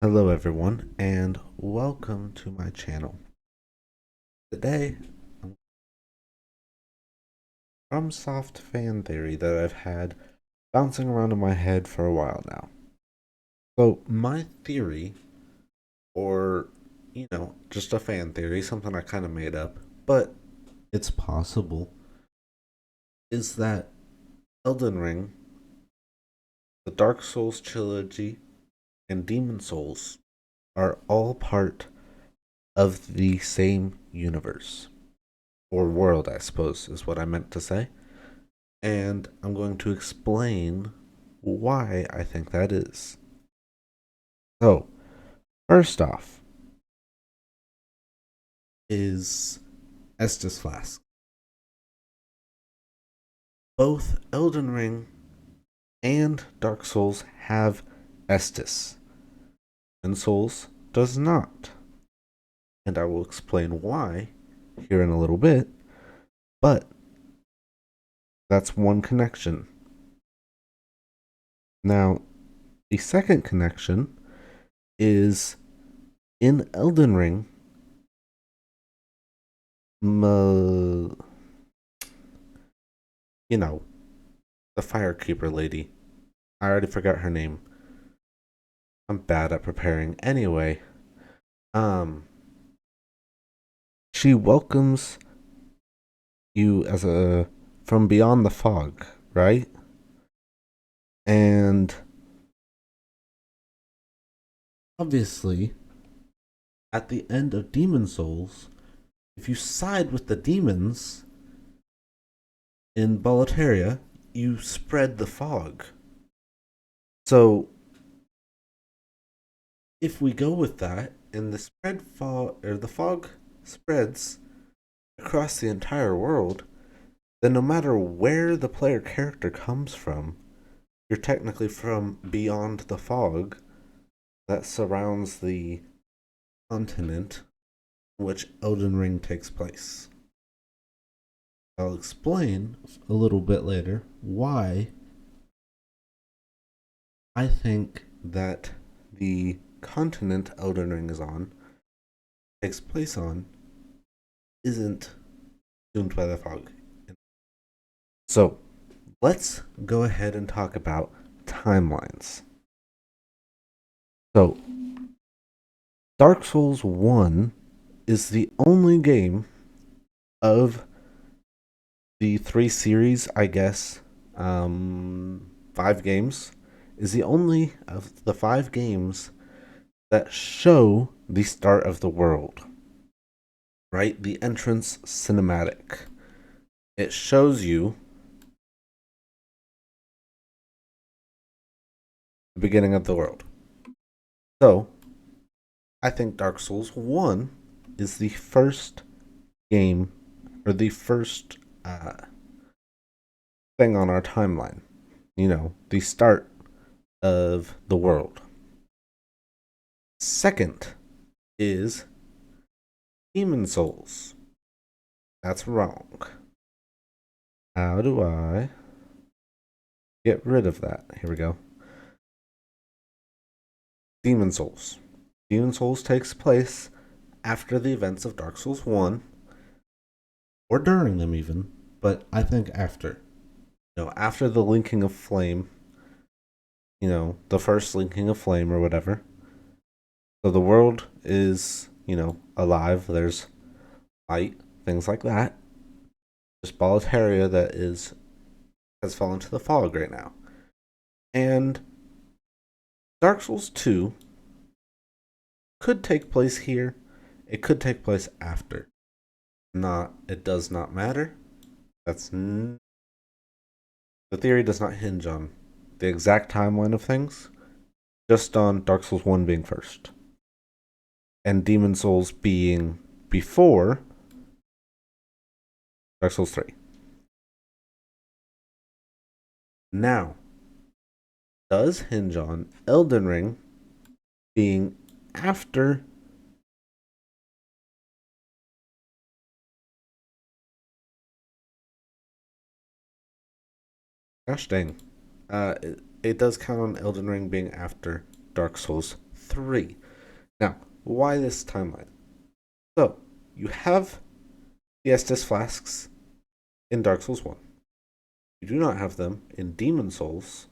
Hello everyone and welcome to my channel. Today, Fromsoft Fan Theory that I've had bouncing around in my head for a while now. So my theory, or just a fan theory, something I kind of made up, but it's possible, is that Elden Ring, the Dark Souls trilogy, and Demon Souls are all part of the same universe. Or world, I suppose, is what I meant to say. And I'm going to explain why I think that is. So, first off, is Estus Flask. Both Elden Ring and Dark Souls have Estus, and Souls does not. And I will explain why here in a little bit, but that's one connection. Now, the second connection is in Elden Ring, you know, the Firekeeper lady. I already forgot her name. I'm bad at preparing. Anyway, um, she welcomes you as a from beyond the fog, right? And obviously, at the end of Demon Souls, if you side with the demons in Boletaria, you spread the fog. So, if we go with that, and the fog spreads across the entire world, then no matter where the player character comes from, you're technically from beyond the fog that surrounds the continent in which Elden Ring takes place. I'll explain a little bit later why I think that the continent Elden Ring is on, takes place on, isn't doomed by the fog. So, let's go ahead and talk about timelines. So, Dark Souls 1 is the only game of the three series, I guess, 5 games, is the only of the 5 games that show the start of the world, right? The entrance cinematic. It shows you the beginning of the world. So, I think Dark Souls 1 is the first game, or the first thing on our timeline. The start of the world. Second is Demon Souls. That's wrong. How do I get rid of that? Here we go. Demon Souls. Demon Souls takes place after the events of Dark Souls 1, or during them even, but I think after. After the linking of flame, the first linking of flame or whatever. So the world is, alive. There's light, things like that. Just Boletaria that has fallen to the fog right now. And Dark Souls 2 could take place here. It could take place after. It does not matter. The theory does not hinge on the exact timeline of things, just on Dark Souls 1 being first. And Demon Souls being before Dark Souls 3. Now, does hinge on Elden Ring being after gosh dang. It does count on Elden Ring being after Dark Souls 3. Now, why this timeline? So, you have the Estus flasks in Dark Souls 1. You do not have them in Demon Souls,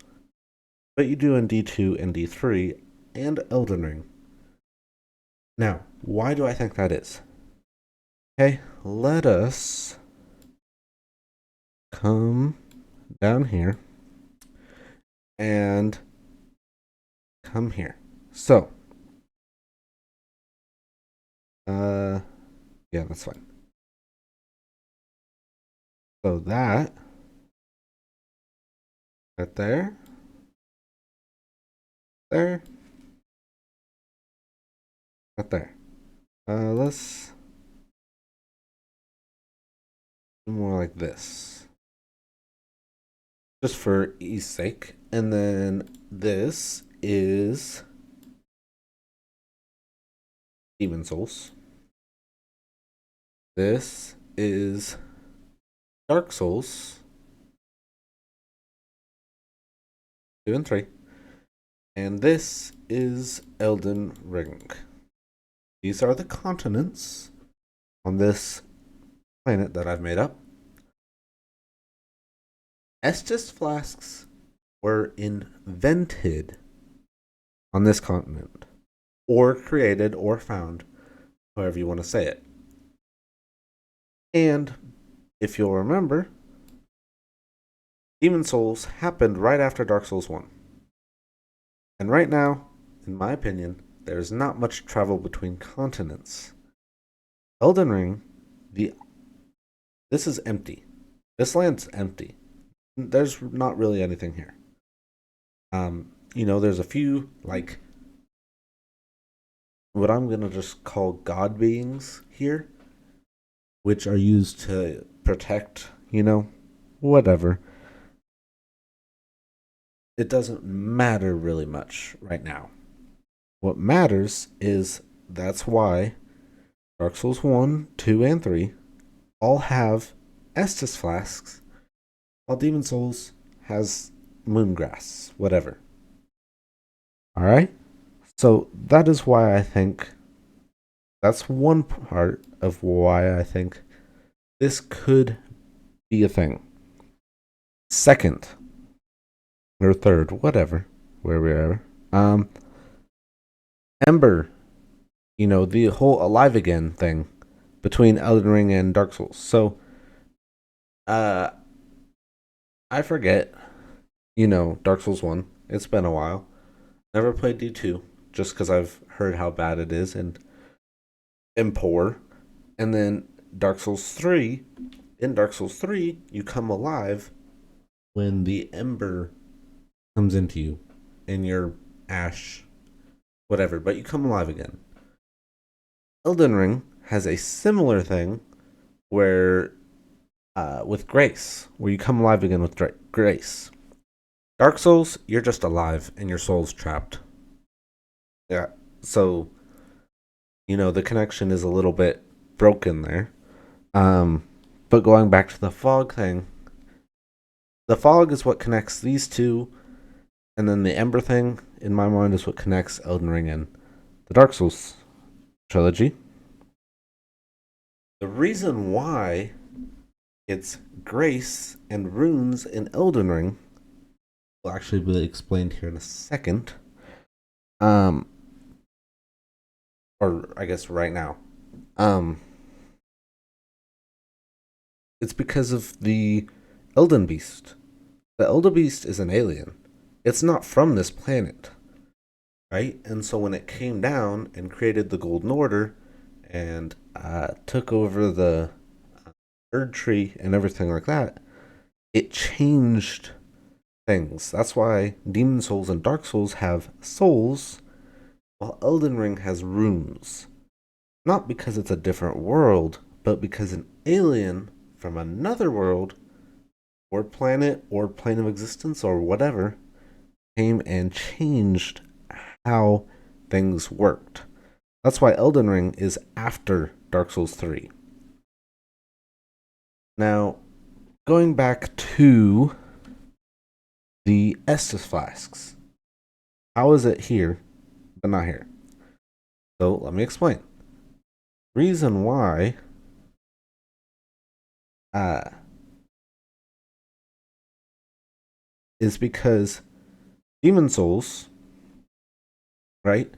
but you do in D2 and D3 and Elden Ring. Now, why do I think that is? Okay, let us come down here and come here. So, yeah, that's fine. So that right there, right there. Let's do more like this, just for ease sake. And then this is Demon Souls. This is Dark Souls 2 and 3. And this is Elden Ring. These are the continents on this planet that I've made up. Estus flasks were invented on this continent, or created or found, however you want to say it. And if you'll remember, Demon Souls happened right after Dark Souls 1. And right now, in my opinion, there's not much travel between continents. Elden Ring, this is empty. This land's empty. There's not really anything here. There's a few, like, what I'm gonna just call god beings here, which are used to protect, whatever. It doesn't matter really much right now. What matters is that's why Dark Souls 1, 2, and 3 all have Estus flasks, while Demon Souls has moongrass, whatever. Alright? So that is why I think that's one part of why I think this could be a thing. Second, or third, whatever, where we are. Ember, the whole alive again thing between Elden Ring and Dark Souls. So, I forget, Dark Souls 1. It's been a while. Never played D2, just because I've heard how bad it is and poor. And then Dark Souls 3. In Dark Souls 3, you come alive when the Ember comes into you in your ash, whatever, but you come alive again. Elden Ring has a similar thing where, with grace, where you come alive again with grace. Dark Souls, you're just alive and your soul's trapped. Yeah, so, the connection is a little bit broken there. But going back to the fog thing, the fog is what connects these two, and then the Ember thing, in my mind, is what connects Elden Ring and the Dark Souls trilogy. The reason why it's grace and runes in Elden Ring will actually be explained here in a second. Or I guess right now. It's because of the Elden Beast. The Elden Beast is an alien. It's not from this planet, right? And so when it came down and created the Golden Order and took over the Erd Tree and everything like that, it changed things. That's why Demon Souls and Dark Souls have souls, while Elden Ring has runes. Not because it's a different world, but because an alien from another world, or planet, or plane of existence, or whatever, came and changed how things worked. That's why Elden Ring is after Dark Souls 3. Now, going back to the Estus flasks. How is it here but not here. So let me explain. Reason why uh, is because demon souls, right?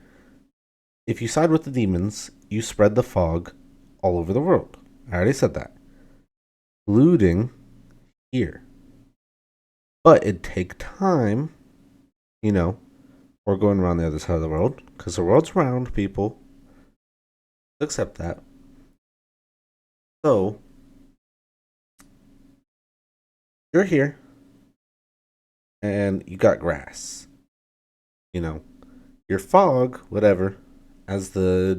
If you side with the demons, you spread the fog all over the world. I already said that. Looting here. But it'd take time, you know, or going around the other side of the world, because the world's round, people. Accept that. So, you're here, and you got grass. You know, your fog, whatever, as the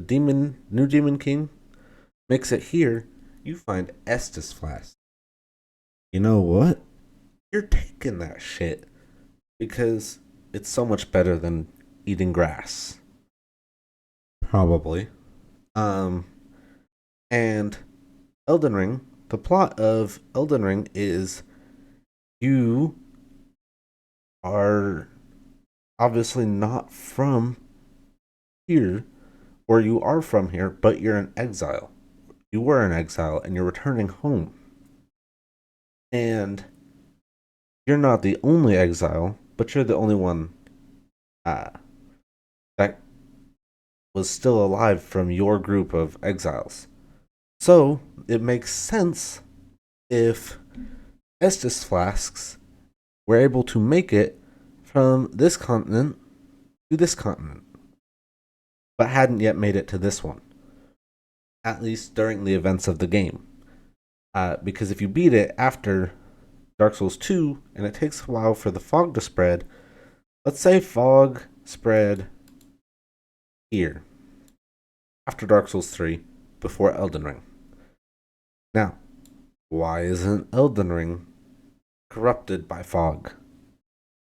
new demon king makes it here, you find Estus Flask. You know what? You're taking that shit because it's so much better than eating grass. Probably. Um, and Elden Ring, the plot of Elden Ring is you are obviously not from here, or you are from here, but you're in exile. You were in exile and you're returning home. And you're not the only exile, but you're the only one uh, that was still alive from your group of exiles. So it makes sense if Estus flasks were able to make it from this continent to this continent, but hadn't yet made it to this one, at least during the events of the game. Because if you beat it after Dark Souls 2 and it takes a while for the fog to spread, let's say fog spread here after Dark Souls 3 before Elden Ring. Now, why isn't Elden Ring corrupted by fog?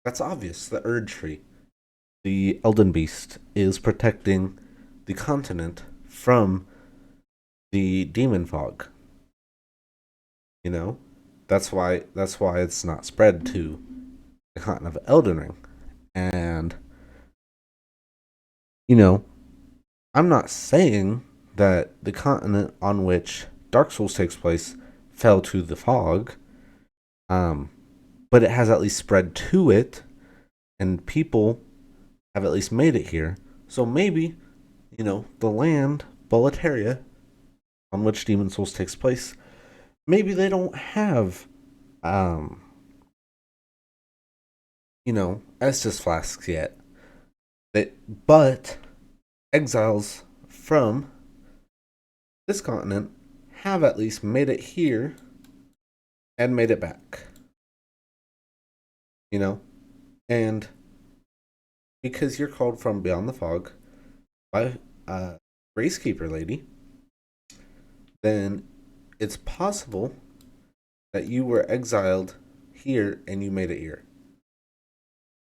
That's obvious. The Erd Tree, the Elden Beast, is protecting the continent from the demon fog. You know, that's why it's not spread to the continent of Elden Ring. And you know, I'm not saying that the continent on which Dark Souls takes place fell to the fog, um, but it has at least spread to it, and people have at least made it here. So maybe, the land, Boletaria, on which Demon Souls takes place, maybe they don't have, um, Estus flasks yet. But exiles from this continent have at least made it here and made it back. You know? And because you're called from beyond the fog by a Gracekeeper lady, then it's possible that you were exiled here and you made it here.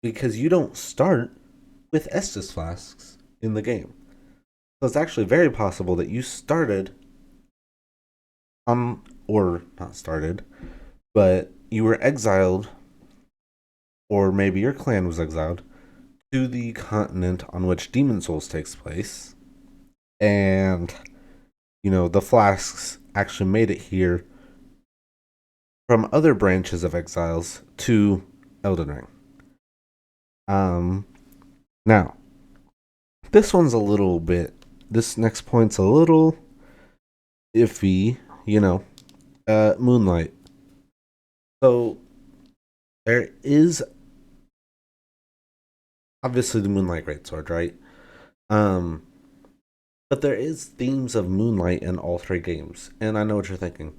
Because you don't start with Estus flasks in the game. So it's actually very possible that you started or not started, but you were exiled, or maybe your clan was exiled, to the continent on which Demon Souls takes place. And, the flasks actually made it here from other branches of exiles to Elden Ring. Now, this next point's a little iffy, Moonlight. So, there is obviously the Moonlight Greatsword, right? But there is themes of Moonlight in all three games, and I know what you're thinking.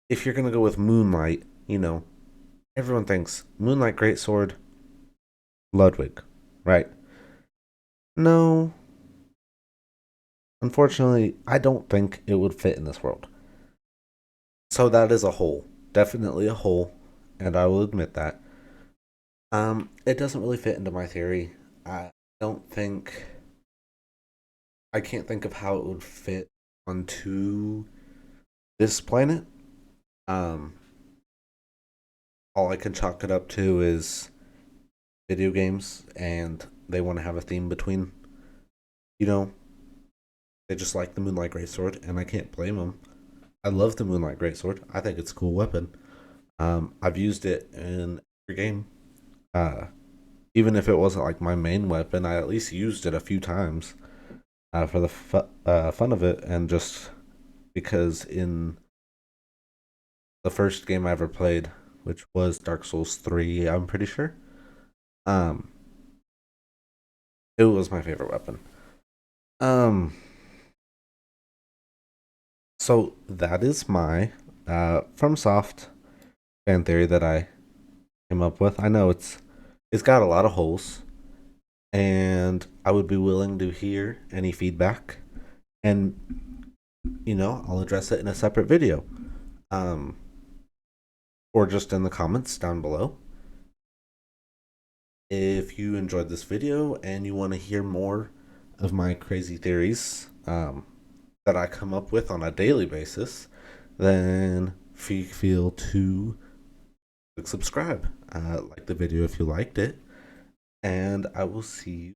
If you're gonna go with Moonlight, everyone thinks Moonlight Greatsword, Ludwig, right? No, unfortunately, I don't think it would fit in this world. So that is a hole, definitely a hole, and I will admit that. It doesn't really fit into my theory. I don't think I can't think of how it would fit onto this planet. Um, all I can chalk it up to is video games and they want to have a theme between, you know, they just like the Moonlight Greatsword, and I can't blame them. I love the Moonlight Greatsword. I think it's a cool weapon. I've used it in every game. Uh, Even if it wasn't like my main weapon, I at least used it a few times for the fun of it, and just because in the first game I ever played, which was Dark Souls 3, I'm pretty sure, um, it was my favorite weapon. Um, so that is my FromSoft fan theory that I came up with. I know it's got a lot of holes, and I would be willing to hear any feedback, and I'll address it in a separate video, um, or just in the comments down below. If you enjoyed this video and you want to hear more of my crazy theories that I come up with on a daily basis, then feel to subscribe, like the video if you liked it, and I will see you